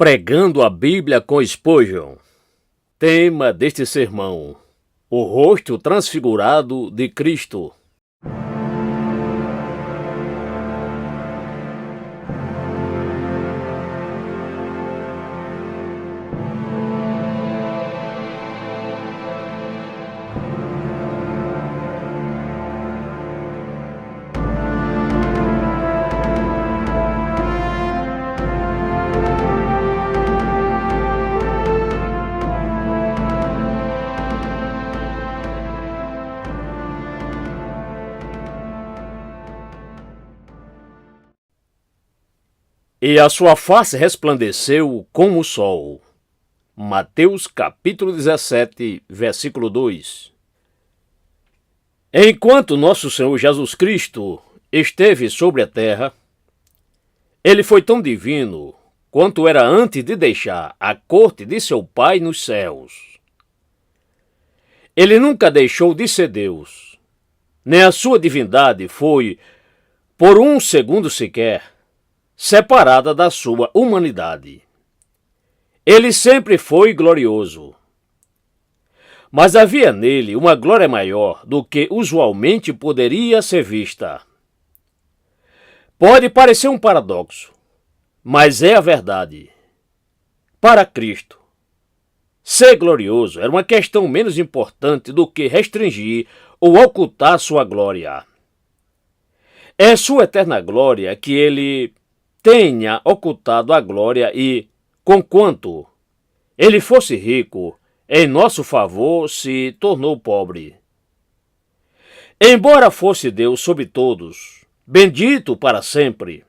Pregando a Bíblia com Spurgeon. Tema deste sermão: o rosto transfigurado de Cristo. E a sua face resplandeceu como o sol. Mateus capítulo 17, versículo 2. Enquanto nosso Senhor Jesus Cristo esteve sobre a terra, ele foi tão divino quanto era antes de deixar a corte de seu Pai nos céus. Ele nunca deixou de ser Deus, nem a sua divindade foi, por um segundo sequer, separada da sua humanidade. Ele sempre foi glorioso. Mas havia nele uma glória maior do que usualmente poderia ser vista. Pode parecer um paradoxo, mas é a verdade. Para Cristo, ser glorioso era uma questão menos importante do que restringir ou ocultar sua glória. É sua eterna glória que ele tenha ocultado a glória e, conquanto ele fosse rico, em nosso favor se tornou pobre. Embora fosse Deus sobre todos, bendito para sempre,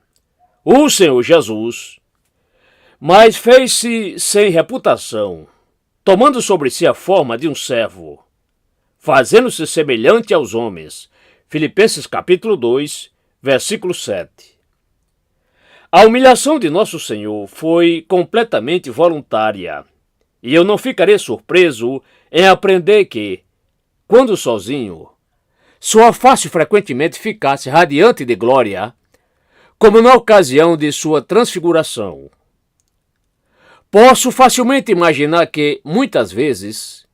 o Senhor Jesus, mas fez-se sem reputação, tomando sobre si a forma de um servo, fazendo-se semelhante aos homens. Filipenses capítulo 2, versículo 7. A humilhação de nosso Senhor foi completamente voluntária, e eu não ficarei surpreso em aprender que, quando sozinho, sua face frequentemente ficasse radiante de glória, como na ocasião de sua transfiguração. Posso facilmente imaginar que, muitas vezes,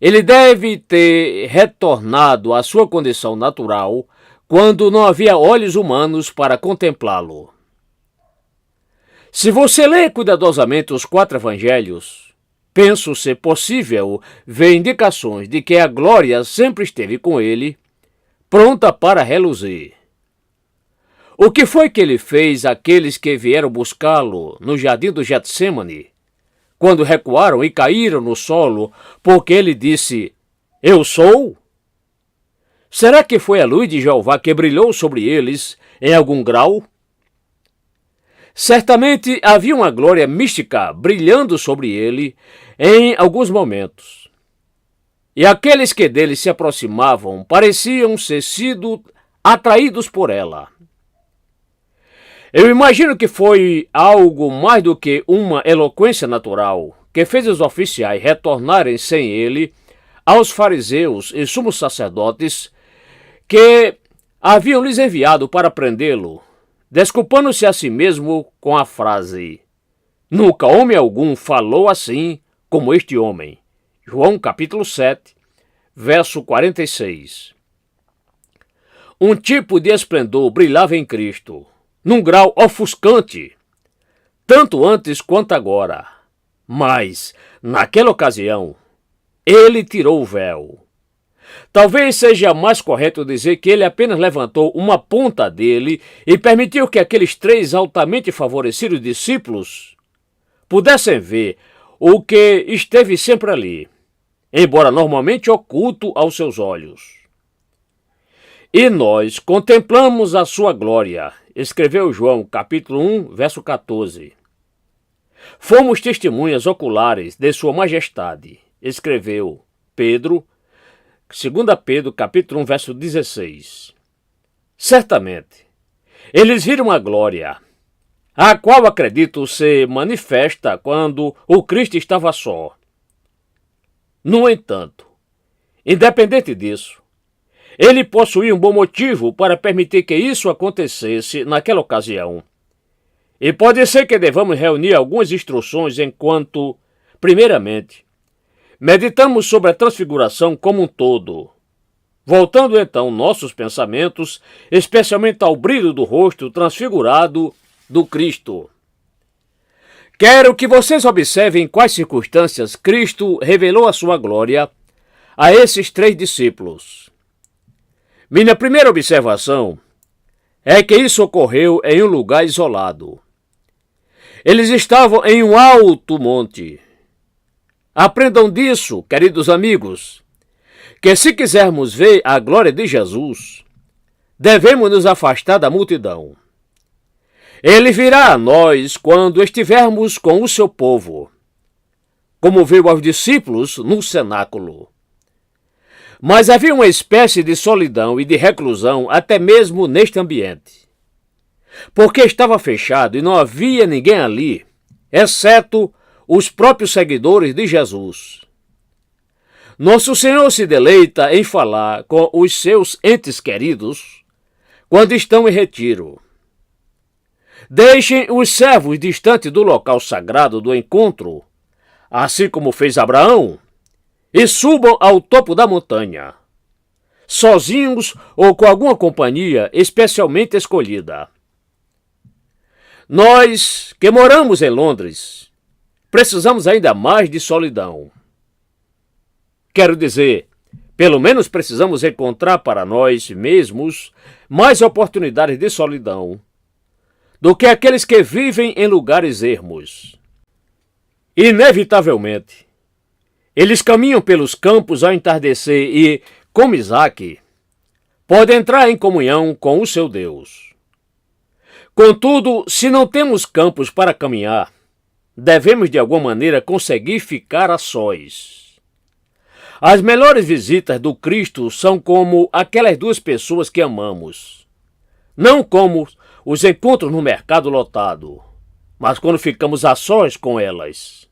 ele deve ter retornado à sua condição natural quando não havia olhos humanos para contemplá-lo. Se você lê cuidadosamente os 4 evangelhos, penso ser possível ver indicações de que a glória sempre esteve com ele, pronta para reluzir. O que foi que ele fez àqueles que vieram buscá-lo no jardim do Getsêmani, quando recuaram e caíram no solo, porque ele disse: "Eu sou"? Será que foi a luz de Jeová que brilhou sobre eles em algum grau? Certamente havia uma glória mística brilhando sobre ele em alguns momentos. E aqueles que dele se aproximavam pareciam ter sido atraídos por ela. Eu imagino que foi algo mais do que uma eloquência natural que fez os oficiais retornarem sem ele aos fariseus e sumos sacerdotes que haviam lhes enviado para prendê-lo, desculpando-se a si mesmo com a frase: "Nunca homem algum falou assim como este homem." João capítulo 7, verso 46. Um tipo de esplendor brilhava em Cristo, num grau ofuscante, tanto antes quanto agora. Mas, naquela ocasião, ele tirou o véu. Talvez seja mais correto dizer que ele apenas levantou uma ponta dele e permitiu que aqueles 3 altamente favorecidos discípulos pudessem ver o que esteve sempre ali, embora normalmente oculto aos seus olhos. E nós contemplamos a sua glória, escreveu João capítulo 1, verso 14. Fomos testemunhas oculares de sua majestade, escreveu Pedro, 2 Pedro, capítulo 1, verso 16. Certamente, eles viram a glória, a qual acredito se manifesta quando o Cristo estava só. No entanto, independente disso, ele possuía um bom motivo para permitir que isso acontecesse naquela ocasião. E pode ser que devamos reunir algumas instruções enquanto, primeiramente, meditamos sobre a transfiguração como um todo, voltando então nossos pensamentos, especialmente ao brilho do rosto transfigurado do Cristo. Quero que vocês observem em quais circunstâncias Cristo revelou a sua glória a esses 3 discípulos. Minha primeira observação é que isso ocorreu em um lugar isolado. Eles estavam em um alto monte. Aprendam disso, queridos amigos, que se quisermos ver a glória de Jesus, devemos nos afastar da multidão. Ele virá a nós quando estivermos com o seu povo, como veio aos discípulos no cenáculo. Mas havia uma espécie de solidão e de reclusão até mesmo neste ambiente, porque estava fechado e não havia ninguém ali, exceto os próprios seguidores de Jesus. Nosso Senhor se deleita em falar com os seus entes queridos quando estão em retiro. Deixem os servos distante do local sagrado do encontro, assim como fez Abraão, e subam ao topo da montanha, sozinhos ou com alguma companhia especialmente escolhida. Nós, que moramos em Londres, precisamos ainda mais de solidão. Quero dizer, pelo menos precisamos encontrar para nós mesmos mais oportunidades de solidão do que aqueles que vivem em lugares ermos. Inevitavelmente, eles caminham pelos campos ao entardecer e, como Isaac, podem entrar em comunhão com o seu Deus. Contudo, se não temos campos para caminhar, devemos de alguma maneira conseguir ficar a sós. As melhores visitas do Cristo são como aquelas 2 pessoas que amamos, não como os encontros no mercado lotado, mas quando ficamos a sós com elas.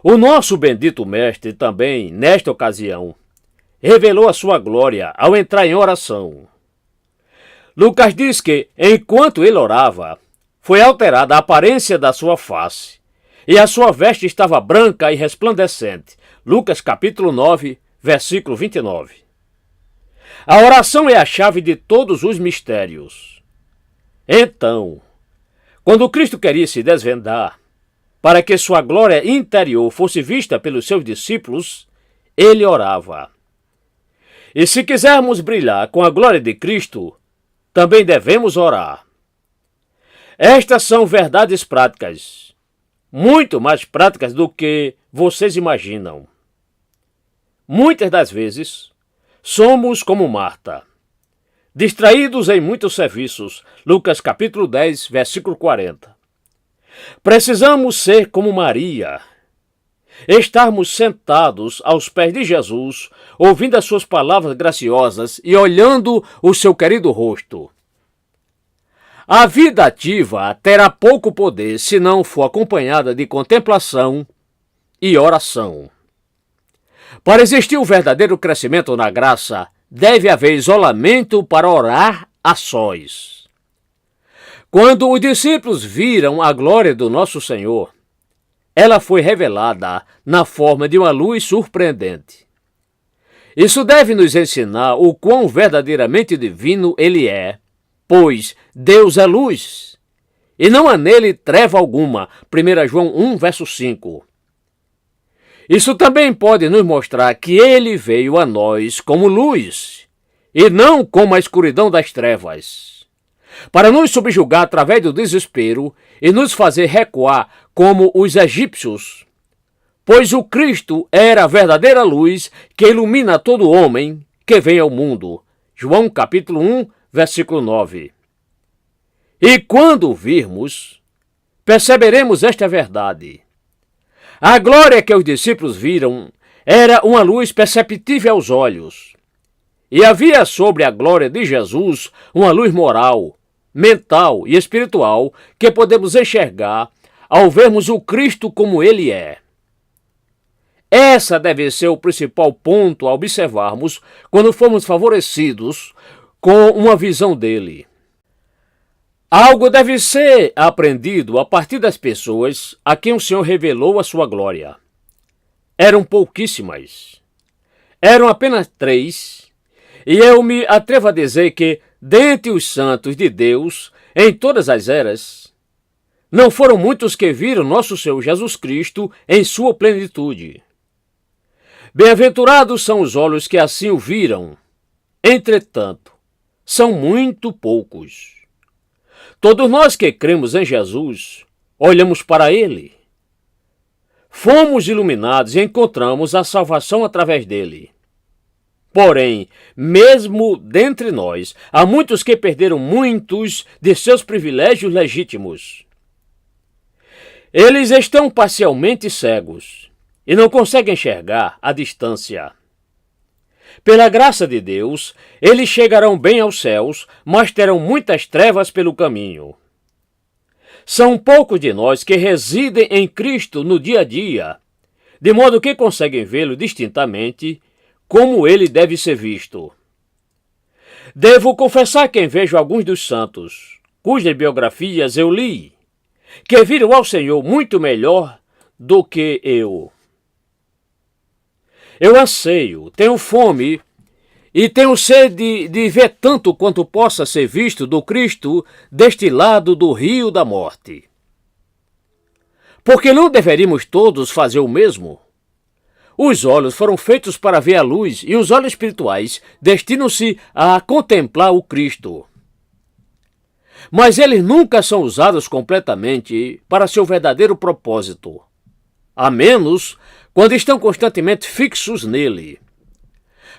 O nosso bendito Mestre também, nesta ocasião, revelou a sua glória ao entrar em oração. Lucas diz que, enquanto ele orava, foi alterada a aparência da sua face, e a sua veste estava branca e resplandecente. Lucas capítulo 9, versículo 29. A oração é a chave de todos os mistérios. Então, quando Cristo queria se desvendar, para que sua glória interior fosse vista pelos seus discípulos, ele orava. E se quisermos brilhar com a glória de Cristo, também devemos orar. Estas são verdades práticas, muito mais práticas do que vocês imaginam. Muitas das vezes, somos como Marta, distraídos em muitos serviços. Lucas capítulo 10, versículo 40. Precisamos ser como Maria, estarmos sentados aos pés de Jesus, ouvindo as suas palavras graciosas e olhando o seu querido rosto. A vida ativa terá pouco poder se não for acompanhada de contemplação e oração. Para existir um verdadeiro crescimento na graça, deve haver isolamento para orar a sós. Quando os discípulos viram a glória do nosso Senhor, ela foi revelada na forma de uma luz surpreendente. Isso deve nos ensinar o quão verdadeiramente divino ele é, pois Deus é luz, e não há nele treva alguma. 1 João 1, verso 5. Isso também pode nos mostrar que ele veio a nós como luz, e não como a escuridão das trevas, para nos subjugar através do desespero e nos fazer recuar como os egípcios, pois o Cristo era a verdadeira luz que ilumina todo homem que vem ao mundo. João capítulo 1, versículo 9. E quando o virmos, perceberemos esta verdade. A glória que os discípulos viram era uma luz perceptível aos olhos. E havia sobre a glória de Jesus uma luz moral, mental e espiritual que podemos enxergar ao vermos o Cristo como ele é. Essa deve ser o principal ponto a observarmos quando formos favorecidos com uma visão dele. Algo deve ser aprendido a partir das pessoas a quem o Senhor revelou a sua glória. Eram pouquíssimas. Eram apenas 3, e eu me atrevo a dizer que, dentre os santos de Deus, em todas as eras, não foram muitos que viram nosso Senhor Jesus Cristo em sua plenitude. Bem-aventurados são os olhos que assim o viram. Entretanto, são muito poucos. Todos nós que cremos em Jesus, olhamos para Ele. Fomos iluminados e encontramos a salvação através dele. Porém, mesmo dentre nós, há muitos que perderam muitos de seus privilégios legítimos. Eles estão parcialmente cegos e não conseguem enxergar a distância. Pela graça de Deus, eles chegarão bem aos céus, mas terão muitas trevas pelo caminho. São poucos de nós que residem em Cristo no dia a dia, de modo que conseguem vê-lo distintamente, como ele deve ser visto. Devo confessar que vejo alguns dos santos, cujas biografias eu li, que viram ao Senhor muito melhor do que eu. Eu anseio, tenho fome e tenho sede de ver tanto quanto possa ser visto do Cristo deste lado do rio da morte. Porque não deveríamos todos fazer o mesmo? Os olhos foram feitos para ver a luz e os olhos espirituais destinam-se a contemplar o Cristo. Mas eles nunca são usados completamente para seu verdadeiro propósito, a menos quando estão constantemente fixos nele.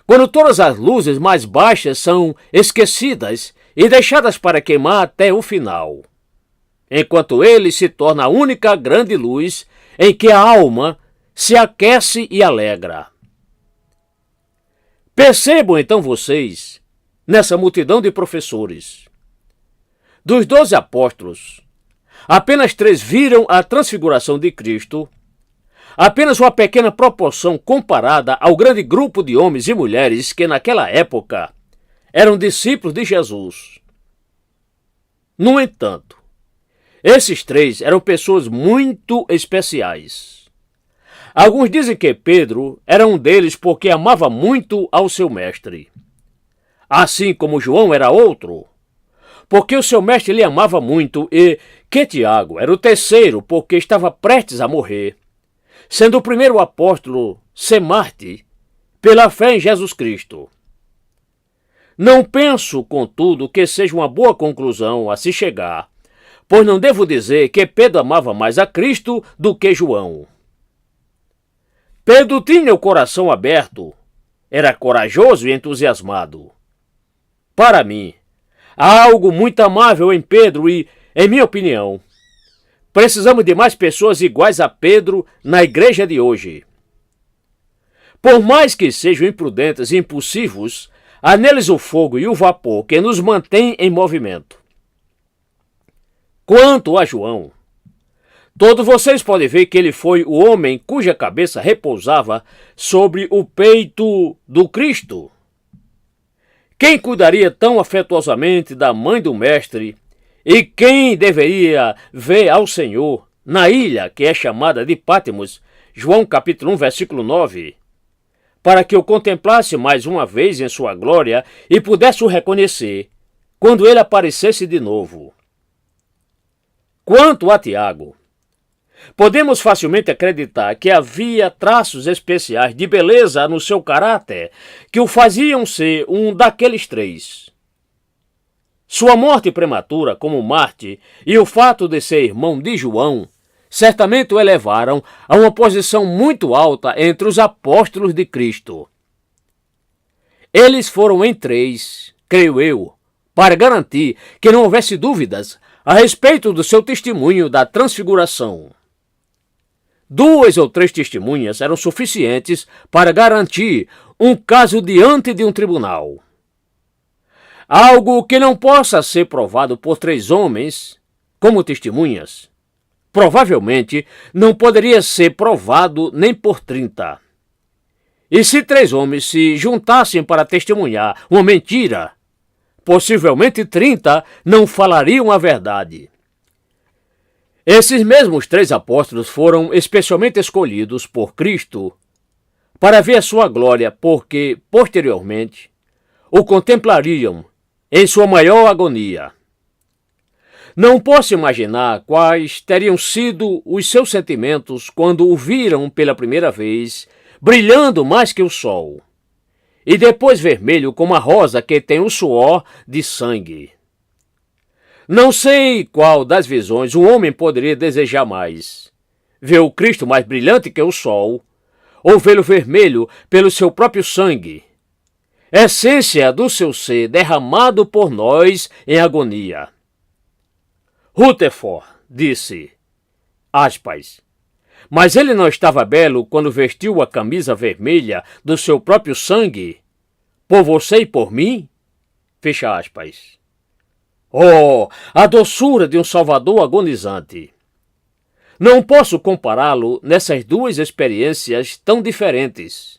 Quando todas as luzes mais baixas são esquecidas e deixadas para queimar até o final, enquanto ele se torna a única grande luz em que a alma se aquece e alegra. Percebam então vocês, nessa multidão de professores, dos 12 apóstolos, apenas 3 viram a transfiguração de Cristo, apenas uma pequena proporção comparada ao grande grupo de homens e mulheres que naquela época eram discípulos de Jesus. No entanto, esses 3 eram pessoas muito especiais. Alguns dizem que Pedro era um deles porque amava muito ao seu mestre, assim como João era outro, porque o seu mestre lhe amava muito, e que Tiago era o terceiro porque estava prestes a morrer, sendo o primeiro apóstolo ser mártir pela fé em Jesus Cristo. Não penso, contudo, que seja uma boa conclusão a se chegar, pois não devo dizer que Pedro amava mais a Cristo do que João. Pedro tinha o coração aberto, era corajoso e entusiasmado. Para mim, há algo muito amável em Pedro e, em minha opinião, precisamos de mais pessoas iguais a Pedro na igreja de hoje. Por mais que sejam imprudentes e impulsivos, há neles o fogo e o vapor que nos mantém em movimento. Quanto a João, todos vocês podem ver que ele foi o homem cuja cabeça repousava sobre o peito do Cristo. Quem cuidaria tão afetuosamente da mãe do Mestre e quem deveria ver ao Senhor na ilha que é chamada de Pátimos, João capítulo 1, versículo 9, para que o contemplasse mais uma vez em sua glória e pudesse o reconhecer quando ele aparecesse de novo. Quanto a Tiago, podemos facilmente acreditar que havia traços especiais de beleza no seu caráter que o faziam ser um daqueles 3. Sua morte prematura como mártir e o fato de ser irmão de João certamente o elevaram a uma posição muito alta entre os apóstolos de Cristo. Eles foram em 3, creio eu, para garantir que não houvesse dúvidas a respeito do seu testemunho da transfiguração. 2 ou 3 testemunhas eram suficientes para garantir um caso diante de um tribunal. Algo que não possa ser provado por 3 homens, como testemunhas, provavelmente não poderia ser provado nem por 30. E se 3 homens se juntassem para testemunhar uma mentira, possivelmente 30, não falariam a verdade. Esses mesmos 3 apóstolos foram especialmente escolhidos por Cristo para ver a sua glória, porque, posteriormente, o contemplariam em sua maior agonia. Não posso imaginar quais teriam sido os seus sentimentos quando o viram pela primeira vez, brilhando mais que o sol, e depois vermelho como a rosa que tem o suor de sangue. Não sei qual das visões um homem poderia desejar mais: ver o Cristo mais brilhante que o sol, ou vê-lo vermelho pelo seu próprio sangue, essência do seu ser derramado por nós em agonia. Rutherford disse, aspas, mas ele não estava belo quando vestiu a camisa vermelha do seu próprio sangue, por você e por mim? Fecha aspas. Oh, a doçura de um Salvador agonizante! Não posso compará-lo nessas 2 experiências tão diferentes,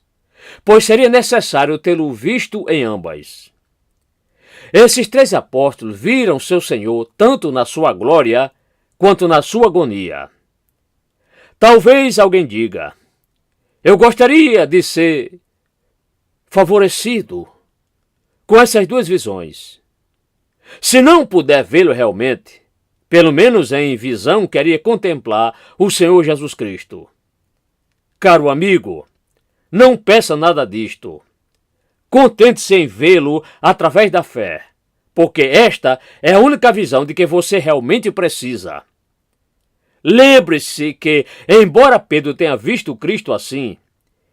pois seria necessário tê-lo visto em ambas. Esses 3 apóstolos viram seu Senhor tanto na sua glória quanto na sua agonia. Talvez alguém diga, eu gostaria de ser favorecido com essas 2 visões. Se não puder vê-lo realmente, pelo menos em visão queria contemplar o Senhor Jesus Cristo. Caro amigo, não peça nada disto. Contente-se em vê-lo através da fé, porque esta é a única visão de que você realmente precisa. Lembre-se que, embora Pedro tenha visto Cristo assim,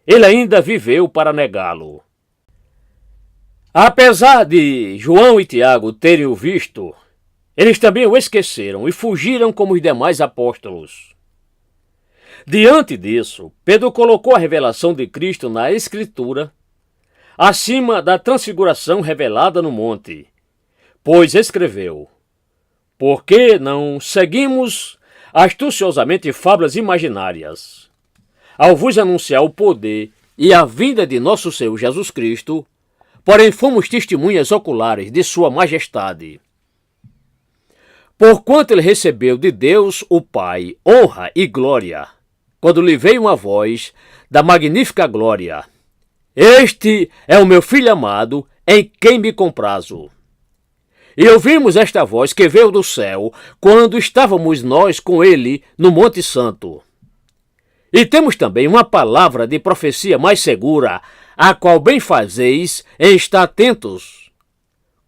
ele ainda viveu para negá-lo. Apesar de João e Tiago terem o visto, eles também o esqueceram e fugiram como os demais apóstolos. Diante disso, Pedro colocou a revelação de Cristo na Escritura acima da transfiguração revelada no monte, pois escreveu, por que não seguimos astuciosamente fábulas imaginárias, ao vos anunciar o poder e a vinda de nosso Senhor Jesus Cristo, porém fomos testemunhas oculares de sua majestade. Porquanto ele recebeu de Deus o Pai honra e glória, quando lhe veio uma voz da magnífica glória, este é o meu Filho amado, em quem me comprazo. E ouvimos esta voz que veio do céu, quando estávamos nós com ele no Monte Santo. E temos também uma palavra de profecia mais segura, a qual bem fazeis em estar atentos,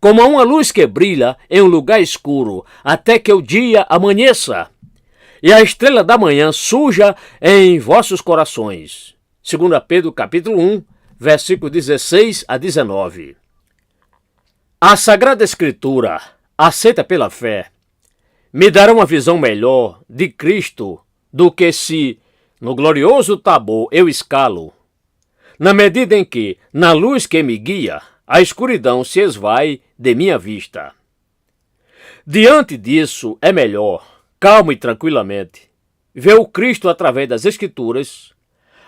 como a uma luz que brilha em um lugar escuro, até que o dia amanheça, e a estrela da manhã surja em vossos corações. 2 Pedro capítulo 1, versículos 16 a 19. A Sagrada Escritura, aceita pela fé, me dará uma visão melhor de Cristo do que se, no glorioso Tabor, eu escalo, na medida em que, na luz que me guia, a escuridão se esvai de minha vista. Diante disso, é melhor, calmo e tranquilamente, ver o Cristo através das Escrituras,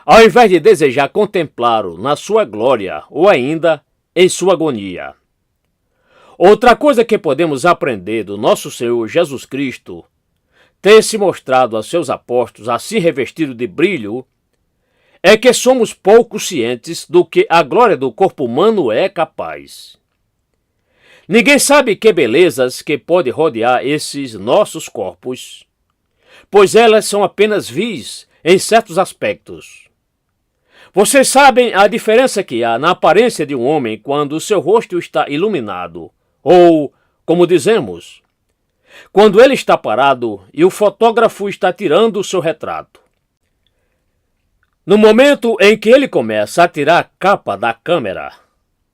ao invés de desejar contemplá-lo na sua glória ou ainda em sua agonia. Outra coisa que podemos aprender do nosso Senhor Jesus Cristo, ter se mostrado a seus apóstolos assim revestido de brilho, é que somos pouco cientes do que a glória do corpo humano é capaz. Ninguém sabe que belezas que pode rodear esses nossos corpos, pois elas são apenas vis em certos aspectos. Vocês sabem a diferença que há na aparência de um homem quando o seu rosto está iluminado, ou, como dizemos, quando ele está parado e o fotógrafo está tirando o seu retrato. No momento em que ele começa a tirar a capa da câmera,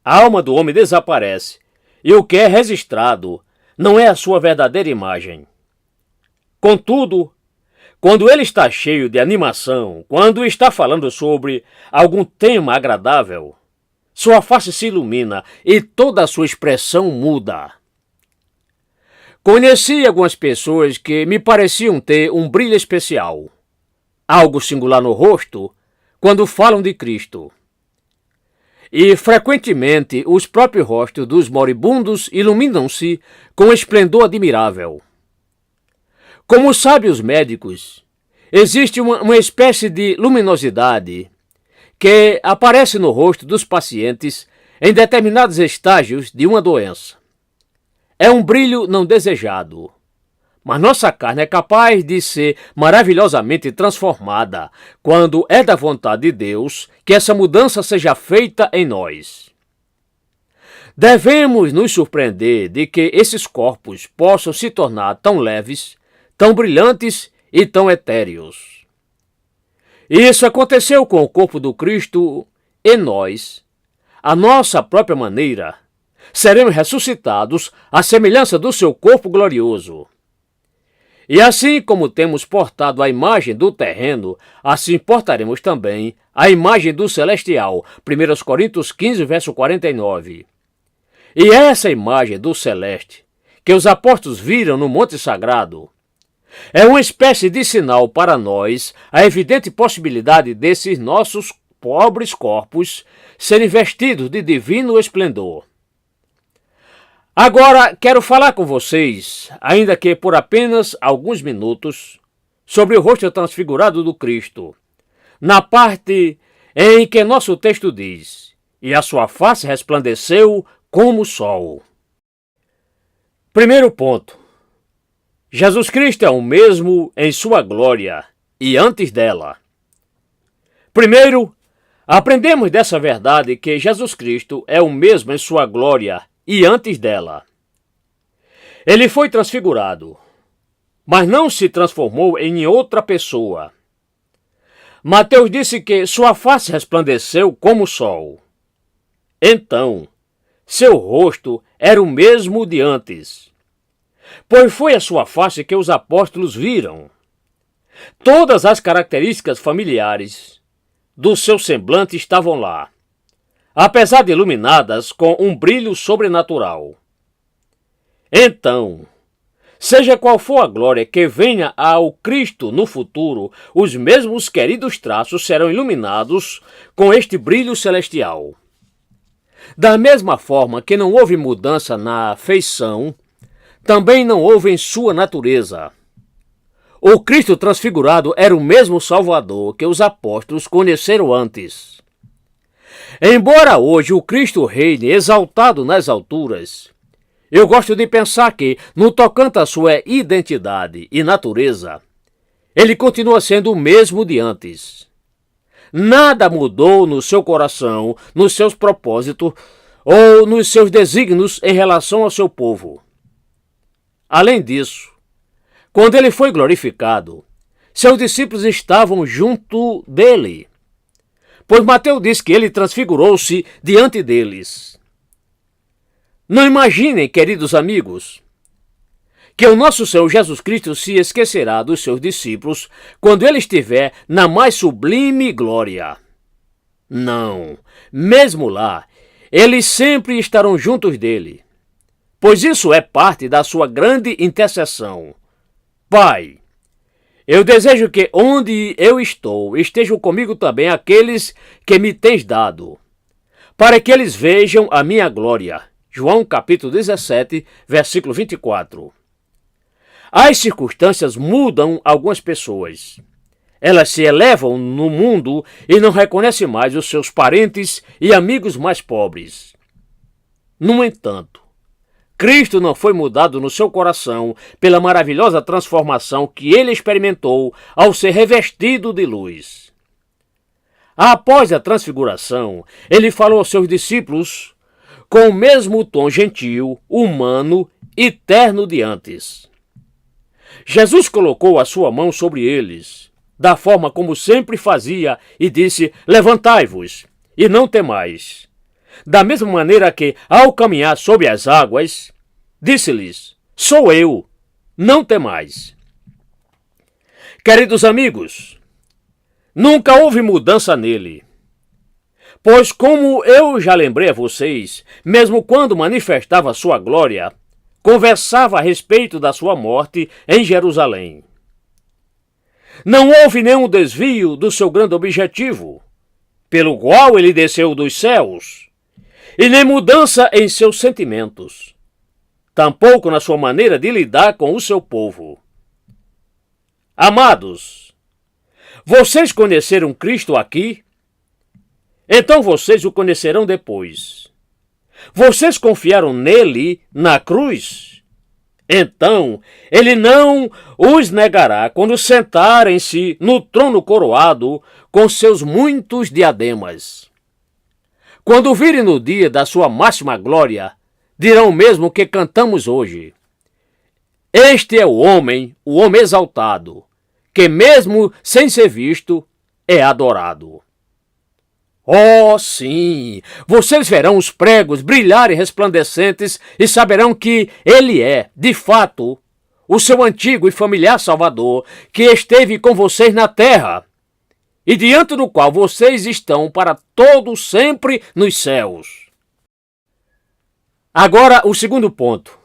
a alma do homem desaparece e o que é registrado não é a sua verdadeira imagem. Contudo, quando ele está cheio de animação, quando está falando sobre algum tema agradável, sua face se ilumina e toda a sua expressão muda. Conheci algumas pessoas que me pareciam ter um brilho especial, algo singular no rosto, quando falam de Cristo. e frequentemente os próprios rostos dos moribundos iluminam-se com esplendor admirável. Como sábios médicos, existe uma espécie de luminosidade que aparece no rosto dos pacientes em determinados estágios de uma doença. É um brilho não desejado, mas nossa carne é capaz de ser maravilhosamente transformada quando é da vontade de Deus que essa mudança seja feita em nós. Devemos nos surpreender de que esses corpos possam se tornar tão leves, tão brilhantes e tão etéreos. Isso aconteceu com o corpo do Cristo e nós, à nossa própria maneira, seremos ressuscitados à semelhança do seu corpo glorioso. E assim como temos portado a imagem do terreno, assim portaremos também a imagem do celestial. 1 Coríntios 15, verso 49. E essa imagem do celeste, que os apóstolos viram no Monte Sagrado, é uma espécie de sinal para nós a evidente possibilidade desses nossos pobres corpos serem vestidos de divino esplendor. Agora quero falar com vocês, ainda que por apenas alguns minutos, sobre o rosto transfigurado do Cristo, na parte em que nosso texto diz: e a sua face resplandeceu como o sol. Primeiro ponto. Jesus Cristo é o mesmo em sua glória e antes dela. Primeiro, aprendemos dessa verdade que Jesus Cristo é o mesmo em sua glória e antes dela. Ele foi transfigurado, mas não se transformou em outra pessoa. Mateus disse que sua face resplandeceu como o sol. Então, seu rosto era o mesmo de antes, pois foi a sua face que os apóstolos viram. Todas as características familiares do seu semblante estavam lá, apesar de iluminadas com um brilho sobrenatural. Então, seja qual for a glória que venha ao Cristo no futuro, os mesmos queridos traços serão iluminados com este brilho celestial. Da mesma forma que não houve mudança na feição, também não houve em sua natureza. O Cristo transfigurado era o mesmo Salvador que os apóstolos conheceram antes. Embora hoje o Cristo reine exaltado nas alturas, eu gosto de pensar que, no tocante à sua identidade e natureza, ele continua sendo o mesmo de antes. Nada mudou no seu coração, nos seus propósitos ou nos seus desígnios em relação ao seu povo. Além disso, quando ele foi glorificado, seus discípulos estavam junto dele, pois Mateus diz que ele transfigurou-se diante deles. Não imaginem, queridos amigos, que o nosso Senhor Jesus Cristo se esquecerá dos seus discípulos quando ele estiver na mais sublime glória. Não, mesmo lá, eles sempre estarão juntos dele, pois isso é parte da sua grande intercessão. Pai, eu desejo que onde eu estou estejam comigo também aqueles que me tens dado, para que eles vejam a minha glória. João capítulo 17, versículo 24. As circunstâncias mudam algumas pessoas. Elas se elevam no mundo e não reconhecem mais os seus parentes e amigos mais pobres. No entanto, Cristo não foi mudado no seu coração pela maravilhosa transformação que ele experimentou ao ser revestido de luz. Após a transfiguração, ele falou aos seus discípulos com o mesmo tom gentil, humano e terno de antes. Jesus colocou a sua mão sobre eles, da forma como sempre fazia, e disse: levantai-vos, e não temais. Da mesma maneira que, ao caminhar sobre as águas, disse-lhes: sou eu, não temais. Queridos amigos, nunca houve mudança nele. Pois, como eu já lembrei a vocês, mesmo quando manifestava sua glória, conversava a respeito da sua morte em Jerusalém. Não houve nenhum desvio do seu grande objetivo, pelo qual ele desceu dos céus, e nem mudança em seus sentimentos, tampouco na sua maneira de lidar com o seu povo. Amados, vocês conheceram Cristo aqui? Então vocês o conhecerão depois. Vocês confiaram nele na cruz? Então ele não os negará quando sentarem-se no trono coroado com seus muitos diademas. Quando virem no dia da sua máxima glória, dirão o mesmo que cantamos hoje. Este é o homem exaltado, que mesmo sem ser visto, é adorado. Oh, sim! Vocês verão os pregos brilharem resplandecentes e saberão que ele é, de fato, o seu antigo e familiar Salvador, que esteve com vocês na terra, e diante do qual vocês estão para todo sempre nos céus. Agora, o segundo ponto.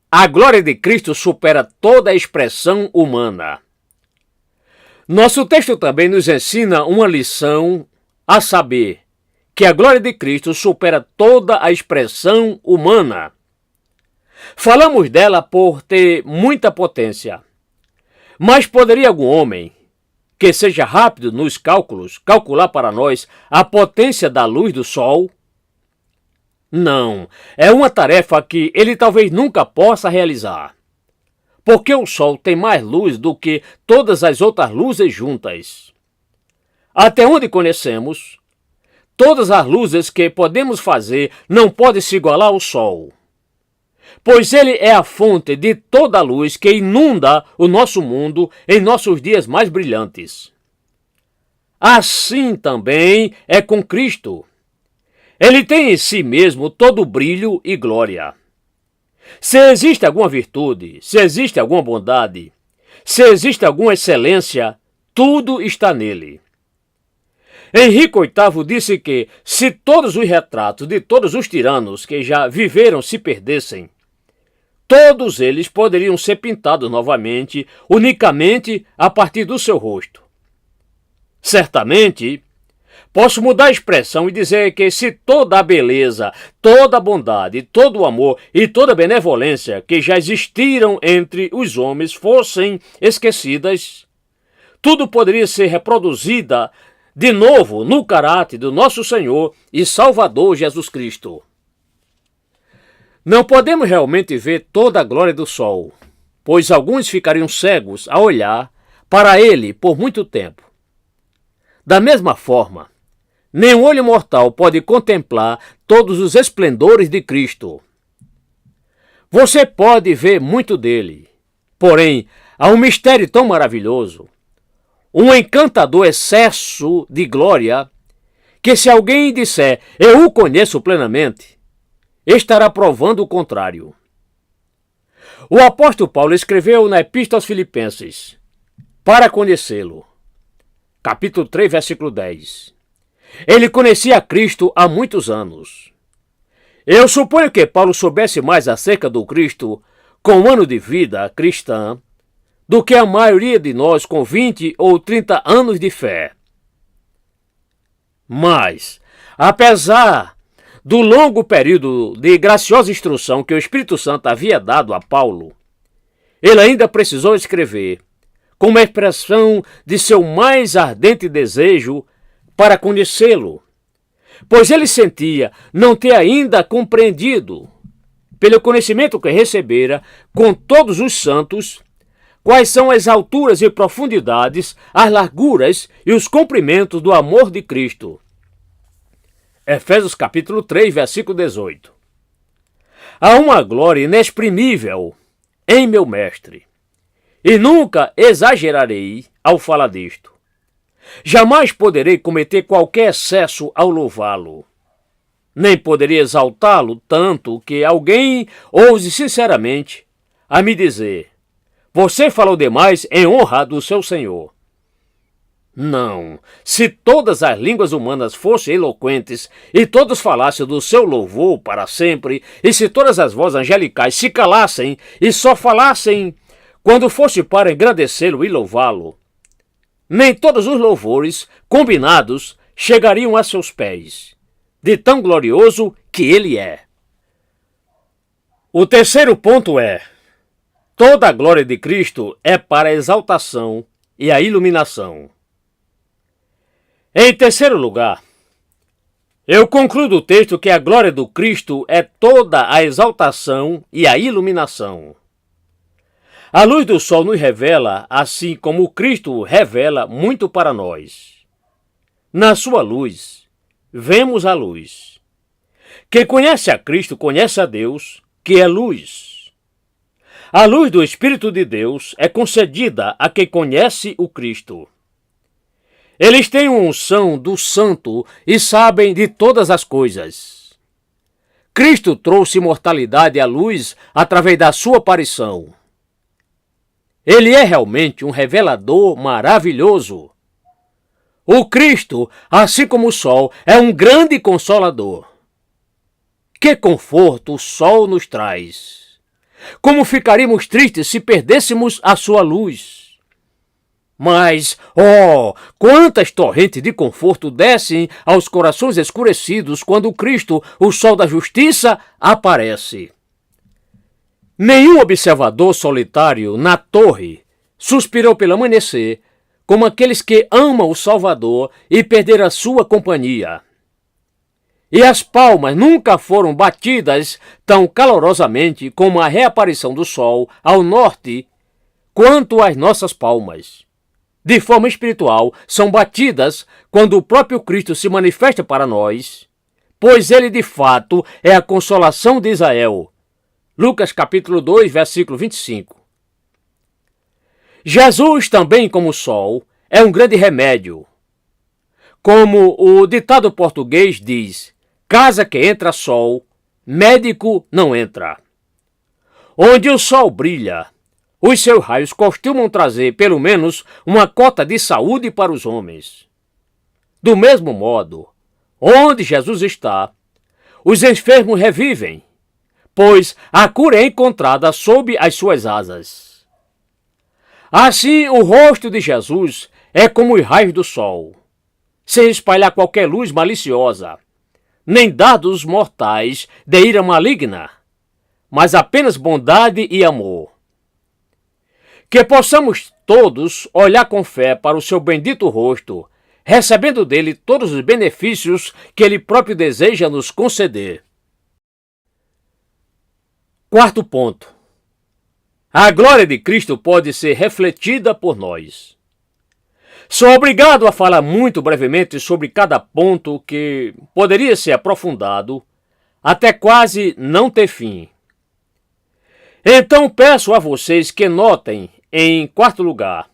A glória de Cristo supera toda a expressão humana. Nosso texto também nos ensina uma lição, a saber, que a glória de Cristo supera toda a expressão humana. Falamos dela por ter muita potência. Mas poderia algum homem, que seja rápido nos cálculos, calcular para nós a potência da luz do sol? Não, é uma tarefa que ele talvez nunca possa realizar. Porque o sol tem mais luz do que todas as outras luzes juntas. Até onde conhecemos, todas as luzes que podemos fazer não podem se igualar ao sol, pois ele é a fonte de toda a luz que inunda o nosso mundo em nossos dias mais brilhantes. Assim também é com Cristo. Ele tem em si mesmo todo o brilho e glória. Se existe alguma virtude, se existe alguma bondade, se existe alguma excelência, tudo está nele. Henrique VIII disse que, se todos os retratos de todos os tiranos que já viveram se perdessem, todos eles poderiam ser pintados novamente, unicamente a partir do seu rosto. Certamente, posso mudar a expressão e dizer que se toda a beleza, toda a bondade, todo o amor e toda a benevolência que já existiram entre os homens fossem esquecidas, tudo poderia ser reproduzida de novo no caráter do nosso Senhor e Salvador Jesus Cristo. Não podemos realmente ver toda a glória do sol, pois alguns ficariam cegos a olhar para ele por muito tempo. Da mesma forma, nenhum olho mortal pode contemplar todos os esplendores de Cristo. Você pode ver muito dele, porém, há um mistério tão maravilhoso, um encantador excesso de glória, que se alguém disser, eu o conheço plenamente, estará provando o contrário. O apóstolo Paulo escreveu na Epístola aos Filipenses, para conhecê-lo, capítulo 3, versículo 10. Ele conhecia Cristo há muitos anos. Eu suponho que Paulo soubesse mais acerca do Cristo com um ano de vida cristã do que a maioria de nós com 20 ou 30 anos de fé. Mas, apesar do longo período de graciosa instrução que o Espírito Santo havia dado a Paulo, ele ainda precisou escrever, como expressão de seu mais ardente desejo para conhecê-lo, pois ele sentia não ter ainda compreendido, pelo conhecimento que recebera com todos os santos, quais são as alturas e profundidades, as larguras e os comprimentos do amor de Cristo. Efésios capítulo 3, versículo 18. Há uma glória inexprimível em meu mestre, e nunca exagerarei ao falar disto. Jamais poderei cometer qualquer excesso ao louvá-lo. Nem poderia exaltá-lo tanto que alguém ouse sinceramente a me dizer: você falou demais em honra do seu Senhor. Não, se todas as línguas humanas fossem eloquentes e todos falassem do seu louvor para sempre, e se todas as vozes angelicais se calassem e só falassem quando fosse para engrandecê-lo e louvá-lo, nem todos os louvores combinados chegariam a seus pés, de tão glorioso que ele é. O terceiro ponto é: toda a glória de Cristo é para a exaltação e a iluminação. Em terceiro lugar, eu concluo do texto que a glória do Cristo é toda a exaltação e a iluminação. A luz do sol nos revela, assim como o Cristo revela muito para nós. Na sua luz, vemos a luz. Quem conhece a Cristo conhece a Deus, que é luz. A luz do Espírito de Deus é concedida a quem conhece o Cristo. Eles têm uma unção do Santo e sabem de todas as coisas. Cristo trouxe imortalidade à luz através da sua aparição. Ele é realmente um revelador maravilhoso. O Cristo, assim como o sol, é um grande consolador. Que conforto o sol nos traz! Como ficaríamos tristes se perdêssemos a sua luz! Mas, quantas torrentes de conforto descem aos corações escurecidos quando Cristo, o sol da justiça, aparece. Nenhum observador solitário na torre suspirou pelo amanhecer como aqueles que amam o Salvador e perderam a sua companhia. E as palmas nunca foram batidas tão calorosamente como a reaparição do sol ao norte quanto as nossas palmas. De forma espiritual, são batidas quando o próprio Cristo se manifesta para nós, pois ele de fato é a consolação de Israel. Lucas capítulo 2, versículo 25. Jesus, também como o sol, é um grande remédio. Como o ditado português diz: casa que entra sol, médico não entra. Onde o sol brilha, os seus raios costumam trazer pelo menos uma cota de saúde para os homens. Do mesmo modo, onde Jesus está, os enfermos revivem, pois a cura é encontrada sob as suas asas. Assim, o rosto de Jesus é como os raios do sol, sem espalhar qualquer luz maliciosa, nem dardos mortais de ira maligna, mas apenas bondade e amor. Que possamos todos olhar com fé para o seu bendito rosto, recebendo dele todos os benefícios que ele próprio deseja nos conceder. Quarto ponto. A glória de Cristo pode ser refletida por nós. Sou obrigado a falar muito brevemente sobre cada ponto que poderia ser aprofundado até quase não ter fim. Então peço a vocês que notem, em quarto lugar,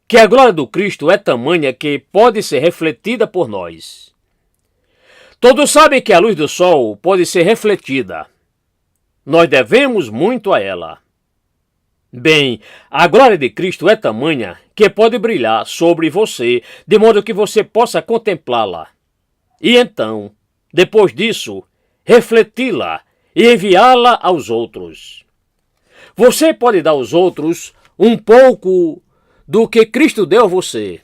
que a glória do Cristo é tamanha que pode ser refletida por nós. Todos sabem que a luz do sol pode ser refletida. Nós devemos muito a ela. Bem, a glória de Cristo é tamanha que pode brilhar sobre você, de modo que você possa contemplá-la. E então, depois disso, refleti-la e enviá-la aos outros. Você pode dar aos outros um pouco do que Cristo deu a você.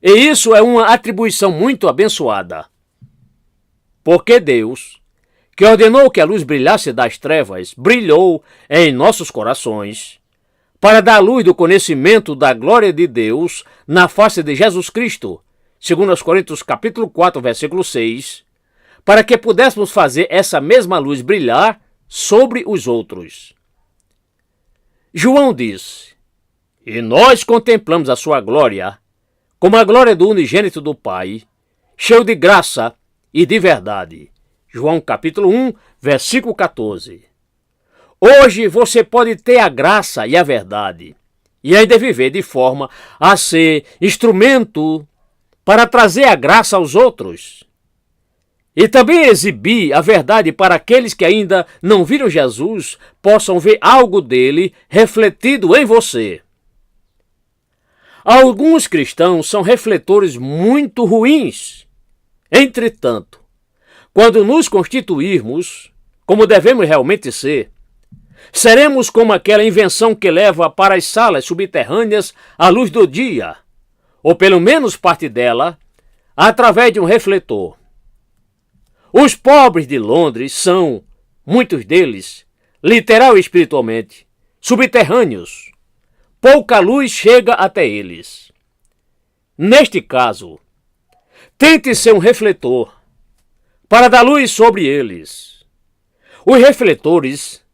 E isso é uma atribuição muito abençoada. Porque Deus, que ordenou que a luz brilhasse das trevas, brilhou em nossos corações, para dar a luz do conhecimento da glória de Deus na face de Jesus Cristo, segundo aos Coríntios capítulo 4, versículo 6, para que pudéssemos fazer essa mesma luz brilhar sobre os outros. João diz: e nós contemplamos a sua glória, como a glória do unigênito do Pai, cheio de graça e de verdade. João capítulo 1, versículo 14. Hoje você pode ter a graça e a verdade, e ainda viver de forma a ser instrumento para trazer a graça aos outros. E também exibir a verdade para aqueles que ainda não viram Jesus, possam ver algo dele refletido em você. Alguns cristãos são refletores muito ruins. Entretanto, quando nos constituirmos, como devemos realmente ser, seremos como aquela invenção que leva para as salas subterrâneas a luz do dia, ou pelo menos parte dela, através de um refletor. Os pobres de Londres são, muitos deles, literal e espiritualmente, subterrâneos. Pouca luz chega até eles. Neste caso, tente ser um refletor para dar luz sobre eles. Os refletores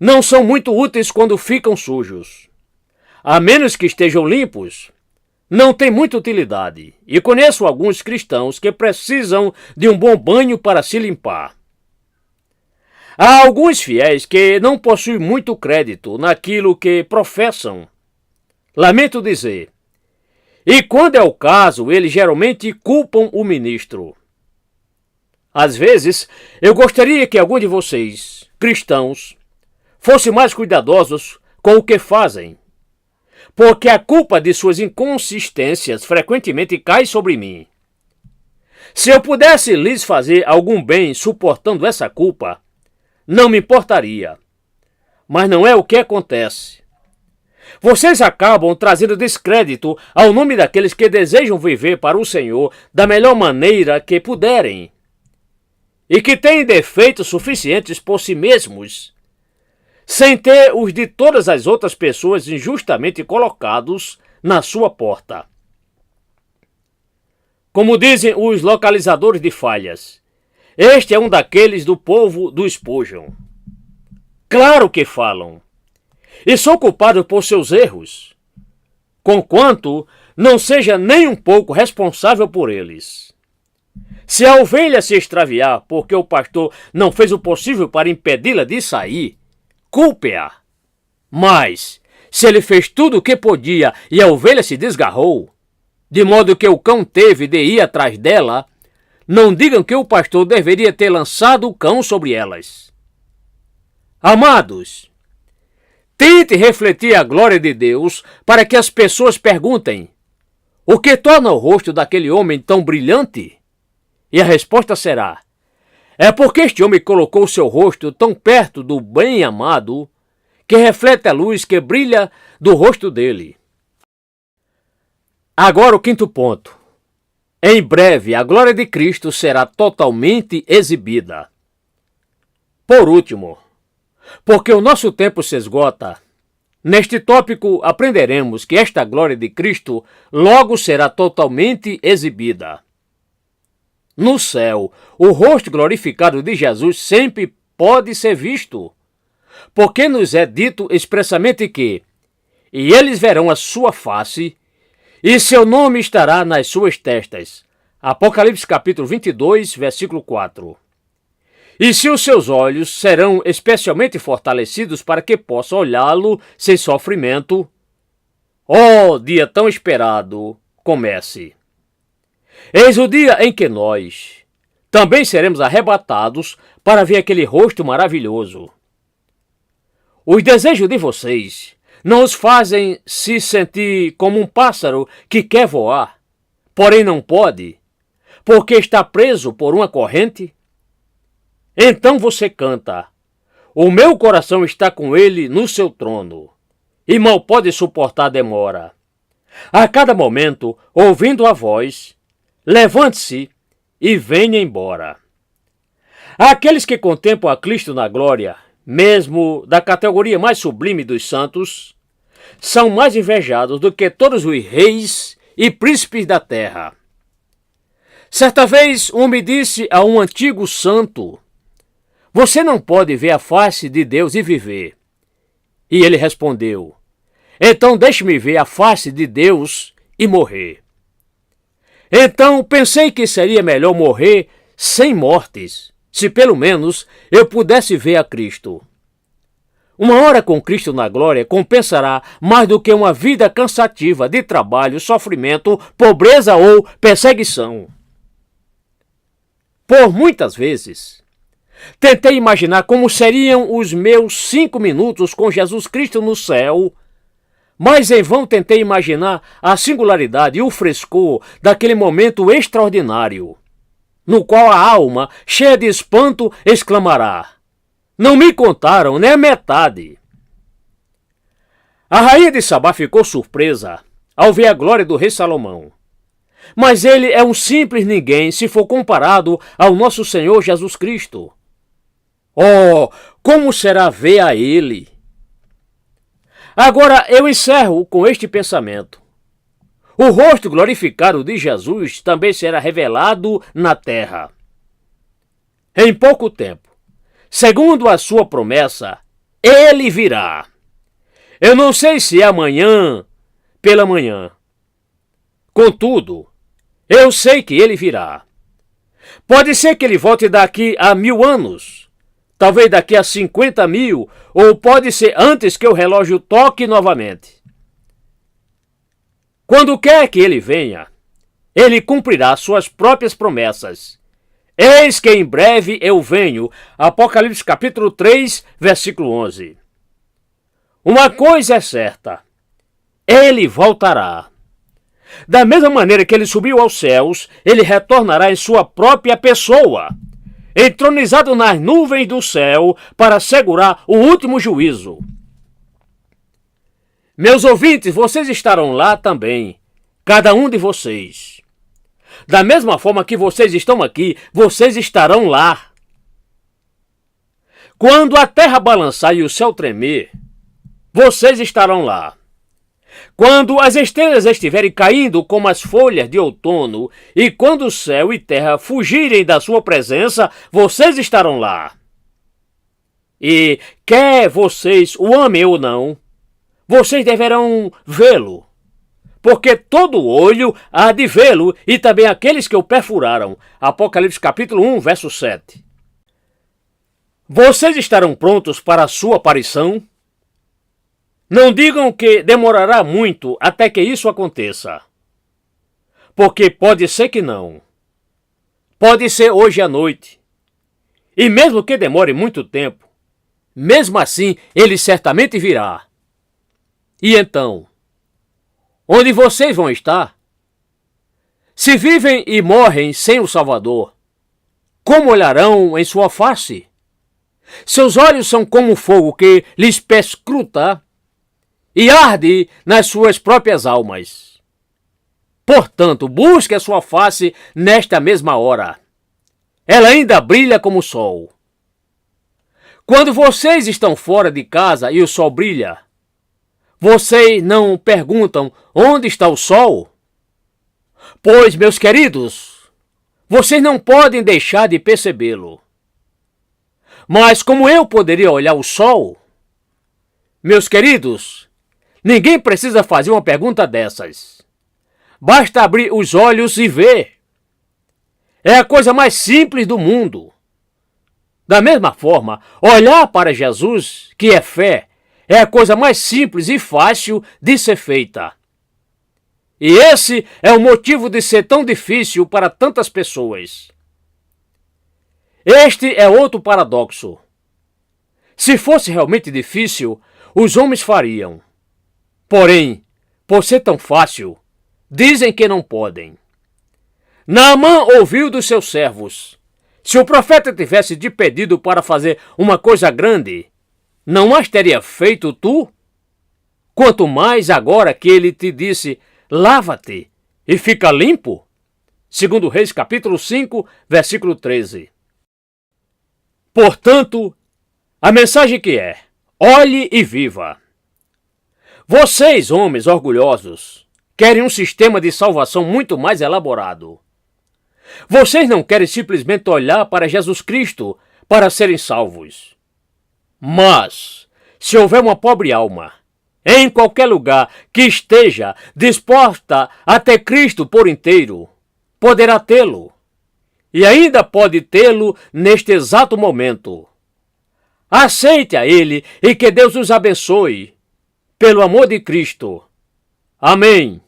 não são muito úteis quando ficam sujos. A menos que estejam limpos, não tem muita utilidade. E conheço alguns cristãos que precisam de um bom banho para se limpar. Há alguns fiéis que não possuem muito crédito naquilo que professam. Lamento dizer. E quando é o caso, eles geralmente culpam o ministro. Às vezes, eu gostaria que algum de vocês, cristãos, fossem mais cuidadosos com o que fazem, porque a culpa de suas inconsistências frequentemente cai sobre mim. Se eu pudesse lhes fazer algum bem suportando essa culpa, não me importaria. Mas não é o que acontece. Vocês acabam trazendo descrédito ao nome daqueles que desejam viver para o Senhor da melhor maneira que puderem e que têm defeitos suficientes por si mesmos, sem ter os de todas as outras pessoas injustamente colocados na sua porta. Como dizem os localizadores de falhas, este é um daqueles do povo do Spurgeon. Claro que falam, e são culpados por seus erros, conquanto não seja nem um pouco responsável por eles. Se a ovelha se extraviar porque o pastor não fez o possível para impedi-la de sair, culpe-a. Mas, se ele fez tudo o que podia e a ovelha se desgarrou, de modo que o cão teve de ir atrás dela, não digam que o pastor deveria ter lançado o cão sobre elas. Amados, tente refletir a glória de Deus para que as pessoas perguntem: o que torna o rosto daquele homem tão brilhante? E a resposta será: é porque este homem colocou o seu rosto tão perto do bem-amado que reflete a luz que brilha do rosto dele. Agora o quinto ponto. Em breve a glória de Cristo será totalmente exibida. Por último, porque o nosso tempo se esgota, neste tópico aprenderemos que esta glória de Cristo logo será totalmente exibida. No céu, o rosto glorificado de Jesus sempre pode ser visto, porque nos é dito expressamente que e eles verão a sua face, e seu nome estará nas suas testas. Apocalipse capítulo 22, versículo 4. E se os seus olhos serão especialmente fortalecidos para que possa olhá-lo sem sofrimento, ó dia tão esperado, comece. Eis o dia em que nós também seremos arrebatados para ver aquele rosto maravilhoso. Os desejos de vocês não os fazem se sentir como um pássaro que quer voar, porém não pode, porque está preso por uma corrente? Então você canta: o meu coração está com ele no seu trono, e mal pode suportar a demora. A cada momento, ouvindo a voz, levante-se e venha embora. Aqueles que contemplam a Cristo na glória, mesmo da categoria mais sublime dos santos, são mais invejados do que todos os reis e príncipes da terra. Certa vez, um me disse a um antigo santo: você não pode ver a face de Deus e viver. E ele respondeu: então deixe-me ver a face de Deus e morrer. Então pensei que seria melhor morrer sem mortes, se pelo menos eu pudesse ver a Cristo. Uma hora com Cristo na glória compensará mais do que uma vida cansativa de trabalho, sofrimento, pobreza ou perseguição. Por muitas vezes, tentei imaginar como seriam os meus 5 minutos com Jesus Cristo no céu, mas em vão tentei imaginar a singularidade e o frescor daquele momento extraordinário, no qual a alma, cheia de espanto, exclamará: não me contaram nem a metade. A rainha de Sabá ficou surpresa ao ver a glória do rei Salomão. mas ele é um simples ninguém se for comparado ao nosso Senhor Jesus Cristo. Oh, como será ver a ele? Agora eu encerro com este pensamento. O rosto glorificado de Jesus também será revelado na terra. Em pouco tempo, segundo a sua promessa, ele virá. Eu não sei se é amanhã pela manhã. Contudo, eu sei que ele virá. Pode ser que ele volte daqui a 1000 anos, talvez daqui a 50.000, ou pode ser antes que o relógio toque novamente. Quando quer que ele venha, ele cumprirá suas próprias promessas. Eis que em breve eu venho. Apocalipse capítulo 3, versículo 11. Uma coisa é certa, ele voltará. Da mesma maneira que ele subiu aos céus, ele retornará em sua própria pessoa, entronizado nas nuvens do céu para assegurar o último juízo. Meus ouvintes, vocês estarão lá também, cada um de vocês. Da mesma forma que vocês estão aqui, vocês estarão lá. Quando a terra balançar e o céu tremer, vocês estarão lá. Quando as estrelas estiverem caindo como as folhas de outono, e quando o céu e terra fugirem da sua presença, vocês estarão lá. E, quer vocês o amem ou não, vocês deverão vê-lo, porque todo olho há de vê-lo, e também aqueles que o perfuraram. Apocalipse capítulo 1, verso 7. Vocês estarão prontos para a sua aparição? Não digam que demorará muito até que isso aconteça, porque pode ser que não. Pode ser hoje à noite. E mesmo que demore muito tempo, mesmo assim ele certamente virá. E então, onde vocês vão estar? Se vivem e morrem sem o Salvador, como olharão em sua face? Seus olhos são como fogo que lhes perscruta e arde nas suas próprias almas. Portanto, busque a sua face nesta mesma hora. Ela ainda brilha como o sol. Quando vocês estão fora de casa e o sol brilha, vocês não perguntam onde está o sol? Pois, meus queridos, vocês não podem deixar de percebê-lo. Mas como eu poderia olhar o sol? Meus queridos, ninguém precisa fazer uma pergunta dessas. Basta abrir os olhos e ver. É a coisa mais simples do mundo. Da mesma forma, olhar para Jesus, que é fé, é a coisa mais simples e fácil de ser feita. E esse é o motivo de ser tão difícil para tantas pessoas. Este é outro paradoxo. Se fosse realmente difícil, os homens fariam. Porém, por ser tão fácil, dizem que não podem. Naamã ouviu dos seus servos: se o profeta tivesse te pedido para fazer uma coisa grande, não as teria feito tu? Quanto mais agora que ele te disse: lava-te e fica limpo? Segundo Reis capítulo 5, versículo 13. Portanto, a mensagem que é: olhe e viva. Vocês, homens orgulhosos, querem um sistema de salvação muito mais elaborado. Vocês não querem simplesmente olhar para Jesus Cristo para serem salvos. Mas, se houver uma pobre alma, em qualquer lugar que esteja disposta a ter Cristo por inteiro, poderá tê-lo. E ainda pode tê-lo neste exato momento. Aceite a Ele e que Deus os abençoe. Pelo amor de Cristo. Amém.